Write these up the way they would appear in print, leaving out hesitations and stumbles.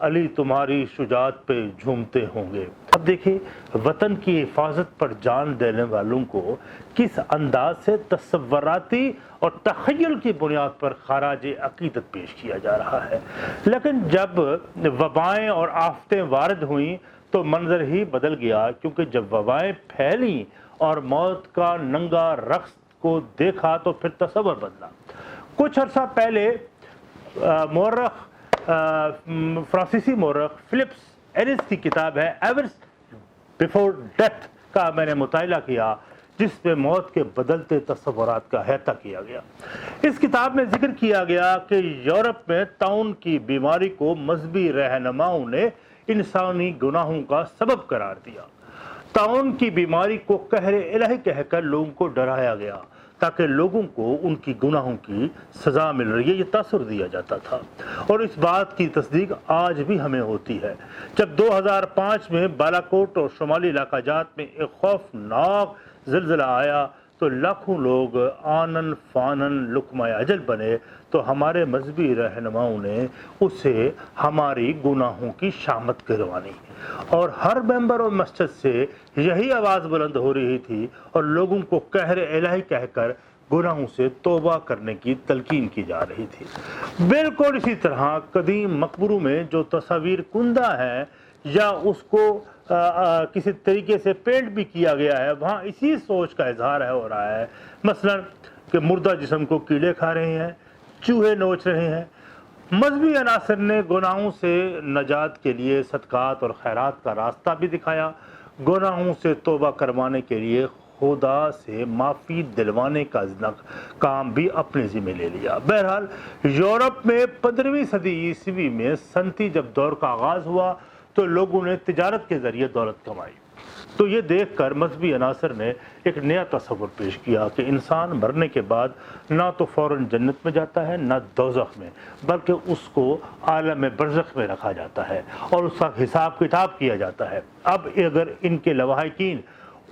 علی تمہاری شجاعت پہ جھومتے ہوں گے۔ اب دیکھیں وطن کی حفاظت پر جان دینے والوں کو کس انداز سے تصوراتی اور تخیل کی بنیاد پر خراج عقیدت پیش کیا جا رہا ہے۔ لیکن جب وبائیں اور آفتیں وارد ہوئیں تو منظر ہی بدل گیا، کیونکہ جب وبائیں پھیلیں اور موت کا ننگا رقص کو دیکھا تو پھر تصور بدلا۔ کچھ عرصہ پہلے فرانسیسی مورخ فلپس ایرس کی کتاب ہے ایورس بیفور ڈیتھ کا میں نے مطالعہ کیا، جس میں موت کے بدلتے تصورات کا احاطہ کیا گیا۔ اس کتاب میں ذکر کیا گیا کہ یورپ میں طاعون کی بیماری کو مذہبی رہنماؤں نے انسانی گناہوں کا سبب قرار دیا۔ طاعون کی بیماری کو قہر الہی کہہ کر لوگوں کو ڈرایا گیا تاکہ لوگوں کو ان کی گناہوں کی سزا مل رہی ہے یہ تاثر دیا جاتا تھا، اور اس بات کی تصدیق آج بھی ہمیں ہوتی ہے۔ جب 2005 میں بالاکوٹ اور شمالی علاقہ جات میں ایک خوفناک زلزلہ آیا تو لاکھوں لوگ آنن فانن لقمہ اجل بنے، تو ہمارے مذہبی رہنماؤں نے اسے ہماری گناہوں کی شامت کروانی، اور ہر ممبر اور مسجد سے یہی آواز بلند ہو رہی تھی اور لوگوں کو قہر الہی کہہ کر گناہوں سے توبہ کرنے کی تلقین کی جا رہی تھی۔ بالکل اسی طرح قدیم مقبروں میں جو تصاویر کندہ ہیں یا اس کو کسی طریقے سے پینٹ بھی کیا گیا ہے، وہاں اسی سوچ کا اظہار ہو رہا ہے، مثلا کہ مردہ جسم کو کیڑے کھا رہے ہیں، چوہے نوچ رہے ہیں۔ مذہبی عناصر نے گناہوں سے نجات کے لیے صدقات اور خیرات کا راستہ بھی دکھایا، گناہوں سے توبہ کروانے کے لیے خدا سے معافی دلوانے کا کام بھی اپنے ذمہ لے لیا۔ بہرحال یورپ میں 15ویں صدی عیسوی میں صنعتی جب دور کا آغاز ہوا تو لوگوں نے تجارت کے ذریعے دولت کمائی، تو یہ دیکھ کر مذہبی عناصر نے ایک نیا تصور پیش کیا کہ انسان مرنے کے بعد نہ تو فوراً جنت میں جاتا ہے نہ دوزخ میں، بلکہ اس کو عالم برزخ میں رکھا جاتا ہے اور اس کا حساب کتاب کیا جاتا ہے۔ اب اگر ان کے لواحقین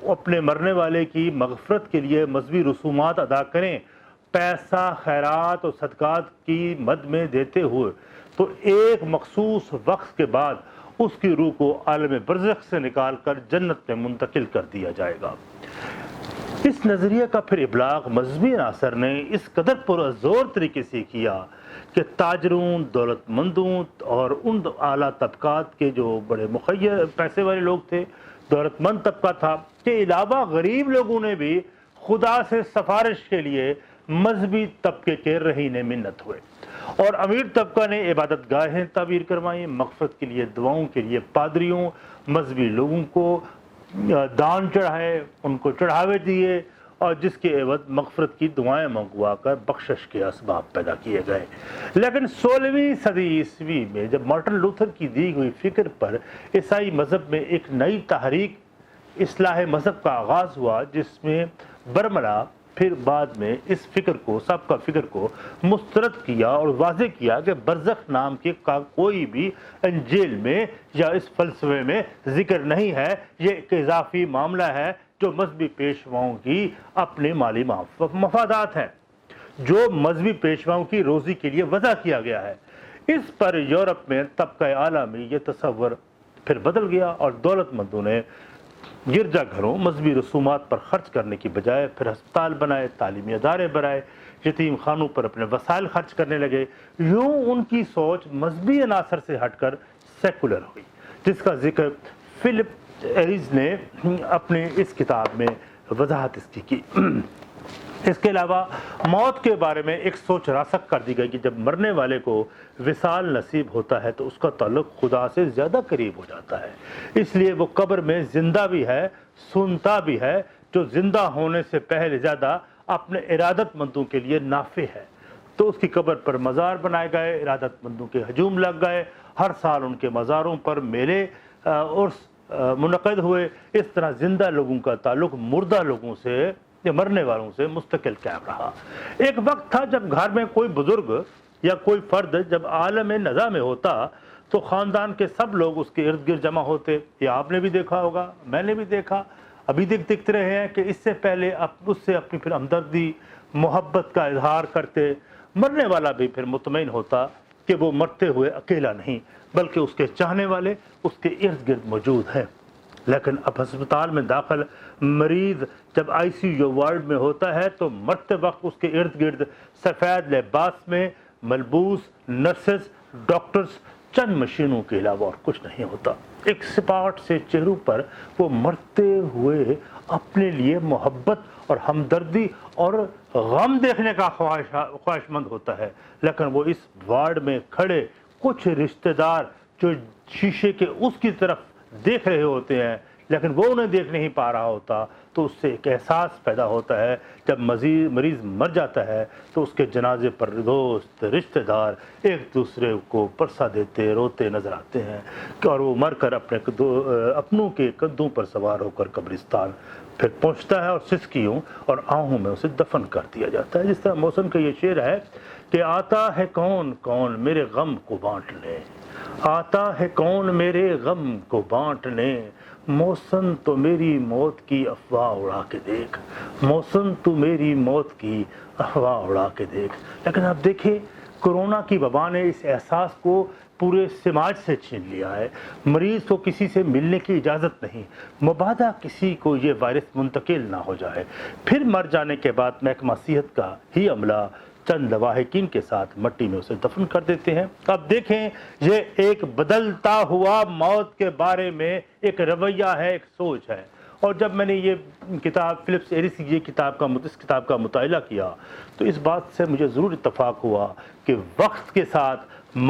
اپنے مرنے والے کی مغفرت کے لیے مذہبی رسومات ادا کریں، پیسہ خیرات اور صدقات کی مد میں دیتے ہوئے، تو ایک مخصوص وقت کے بعد اس کی روح کو عالم برزخ سے نکال کر جنت میں منتقل کر دیا جائے گا۔ اس نظریے کا پھر ابلاغ مذہبی عناصر نے اس قدر پرزور طریقے سے کیا کہ تاجروں، دولت مندوں اور ان اعلیٰ طبقات کے جو بڑے مخیر پیسے والے لوگ تھے، دولت مند طبقہ تھا، کے علاوہ غریب لوگوں نے بھی خدا سے سفارش کے لیے مذہبی طبقے کے رہین منت ہوئے، اور امیر طبقہ نے عبادت گاہیں تعمیر کروائیں، مغفرت کے لیے دعاؤں کے لیے پادریوں، مذہبی لوگوں کو دان چڑھائے، ان کو چڑھاوے دیے، اور جس کے عوض مغفرت کی دعائیں منگوا کر بخشش کے اسباب پیدا کیے گئے۔ لیکن 16ویں صدی عیسوی میں جب مارٹن لوتھر کی دی ہوئی فکر پر عیسائی مذہب میں ایک نئی تحریک اصلاح مذہب کا آغاز ہوا، جس میں برملا پھر بعد میں اس فکر کو سابقہ فکر کو مسترد کیا اور واضح کیا کہ برزخ نام کے کا کوئی بھی انجیل میں یا اس فلسفے میں ذکر نہیں ہے، یہ ایک اضافی معاملہ ہے جو مذہبی پیشواؤں کی اپنے مالی مفادات ہیں، جو مذہبی پیشواؤں کی روزی کے لیے وضع کیا گیا ہے۔ اس پر یورپ میں طبقہ اعلیٰ میں یہ تصور پھر بدل گیا اور دولت مندوں نے گرجا گھروں، مذہبی رسومات پر خرچ کرنے کی بجائے پھر ہسپتال بنائے، تعلیمی ادارے بنائے، یتیم خانوں پر اپنے وسائل خرچ کرنے لگے۔ یوں ان کی سوچ مذہبی عناصر سے ہٹ کر سیکولر ہوئی، جس کا ذکر فلپ ایرز نے اپنے اس کتاب میں وضاحت اس کی۔ اس کے علاوہ موت کے بارے میں ایک سوچ راسخ کر دی گئی کہ جب مرنے والے کو وصال نصیب ہوتا ہے تو اس کا تعلق خدا سے زیادہ قریب ہو جاتا ہے، اس لیے وہ قبر میں زندہ بھی ہے، سنتا بھی ہے، جو زندہ ہونے سے پہلے زیادہ اپنے ارادت مندوں کے لیے نافع ہے۔ تو اس کی قبر پر مزار بنائے گئے، ارادت مندوں کے ہجوم لگ گئے، ہر سال ان کے مزاروں پر میلے عرس منعقد ہوئے۔ اس طرح زندہ لوگوں کا تعلق مردہ لوگوں سے یا مرنے والوں سے مستقل قائم رہا۔ ایک وقت تھا جب گھر میں کوئی بزرگ یا کوئی فرد جب عالم نزا میں ہوتا تو خاندان کے سب لوگ اس کے ارد گرد جمع ہوتے۔ یہ آپ نے بھی دیکھا ہوگا، میں نے بھی دیکھا، ابھی دیکھتے رہے ہیں کہ اس سے پہلے اس سے اپنی پھر ہمدردی محبت کا اظہار کرتے، مرنے والا بھی پھر مطمئن ہوتا کہ وہ مرتے ہوئے اکیلا نہیں بلکہ اس کے چاہنے والے اس کے ارد گرد موجود ہیں۔ لیکن اب ہسپتال میں داخل مریض جب آئی سی یو وارڈ میں ہوتا ہے تو مرتے وقت اس کے ارد گرد سفید لباس میں ملبوس نرسز، ڈاکٹرز، چند مشینوں کے علاوہ اور کچھ نہیں ہوتا۔ ایک سپاٹ سے چہروں پر وہ مرتے ہوئے اپنے لیے محبت اور ہمدردی اور غم دیکھنے کا خواہش مند ہوتا ہے، لیکن وہ اس وارڈ میں کھڑے کچھ رشتہ دار جو شیشے کے اس کی طرف دیکھ رہے ہوتے ہیں لیکن وہ انہیں دیکھ نہیں پا رہا ہوتا، تو اس سے ایک احساس پیدا ہوتا ہے جب مریض مر جاتا ہے تو اس کے جنازے پر دوست رشتہ دار ایک دوسرے کو پرسہ دیتے روتے نظر آتے ہیں اور وہ مر کر اپنوں کے کندھوں پر سوار ہو کر قبرستان پھر پہنچتا ہے اور سسکیوں اور آہوں میں اسے دفن کر دیا جاتا ہے۔ جس طرح موسم کا یہ شعر ہے کہ آتا ہے کون کون میرے غم کو بانٹنے، آتا ہے کون میرے غم کو بانٹنے، موسم تو میری موت کی افواہ اڑا کے دیکھ، موسم تو میری موت کی افواہ اڑا کے دیکھ۔ لیکن اب دیکھیں کورونا کی وبا نے اس احساس کو پورے سماج سے چھین لیا ہے۔ مریض کو کسی سے ملنے کی اجازت نہیں، مبادا کسی کو یہ وائرس منتقل نہ ہو جائے۔ پھر مر جانے کے بعد محکمہ صحت کا ہی عملہ چند لواحقین کے ساتھ مٹی میں اسے دفن کر دیتے ہیں۔ اب دیکھیں یہ ایک بدلتا ہوا موت کے بارے میں ایک رویہ ہے، ایک سوچ ہے۔ اور جب میں نے یہ کتاب فلپس ایرس کی اس کتاب کا مطالعہ کیا تو اس بات سے مجھے ضرور اتفاق ہوا کہ وقت کے ساتھ،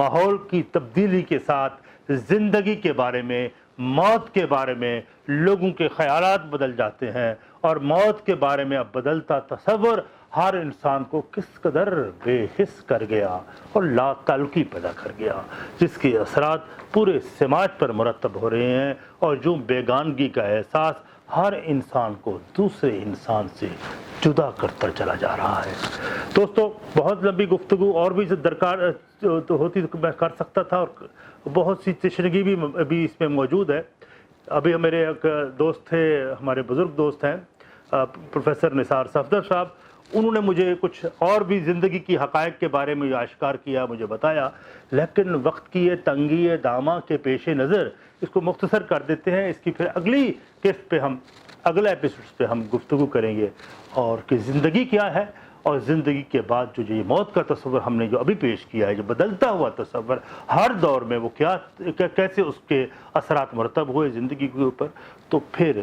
ماحول کی تبدیلی کے ساتھ زندگی کے بارے میں، موت کے بارے میں لوگوں کے خیالات بدل جاتے ہیں، اور موت کے بارے میں اب بدلتا تصور ہر انسان کو کس قدر بے حس کر گیا اور لا تعلقی پیدا کر گیا، جس کے اثرات پورے سماج پر مرتب ہو رہے ہیں، اور جو بیگانگی کا احساس ہر انسان کو دوسرے انسان سے جدا کرتا چلا جا رہا ہے۔ دوستو بہت لمبی گفتگو اور بھی درکار ہوتی تو میں کر سکتا تھا، اور بہت سی تشنگی بھی اس میں موجود ہے۔ ابھی میرے ایک دوست تھے، ہمارے بزرگ دوست ہیں پروفیسر نثار صفدر صاحب، انہوں نے مجھے کچھ اور بھی زندگی کی حقائق کے بارے میں آشکار کیا، مجھے بتایا، لیکن وقت کی یہ تنگی دامہ کے پیش نظر اس کو مختصر کر دیتے ہیں۔ اس کی پھر اگلی قسط پہ اگلا ایپیسوڈ پہ ہم گفتگو کریں گے، اور کہ زندگی کیا ہے، اور زندگی کے بعد جو یہ موت کا تصور ہم نے جو ابھی پیش کیا ہے، جو بدلتا ہوا تصور ہر دور میں وہ کیسے اس کے اثرات مرتب ہوئے زندگی کے اوپر، تو پھر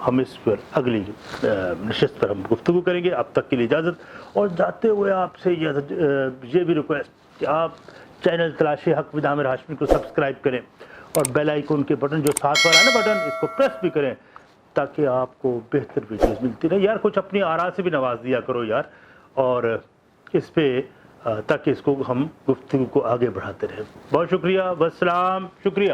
ہم اس پر اگلی نشست پر ہم گفتگو کریں گے۔ اب تک کے لیے اجازت، اور جاتے ہوئے آپ سے یہ بھی ریکویسٹ کہ آپ چینل تلاش حق ود عامر ہاشمی کو سبسکرائب کریں، اور بیل آئیکن کے بٹن جو ساتھ والا ہے نا بٹن، اس کو پریس بھی کریں تاکہ آپ کو بہتر ویڈیوز ملتی رہے۔ یار کچھ اپنی آراء سے بھی نواز دیا کرو یار، اور اس پہ تاکہ اس کو ہم گفتگو کو آگے بڑھاتے رہیں۔ بہت شکریہ، والسلام، شکریہ۔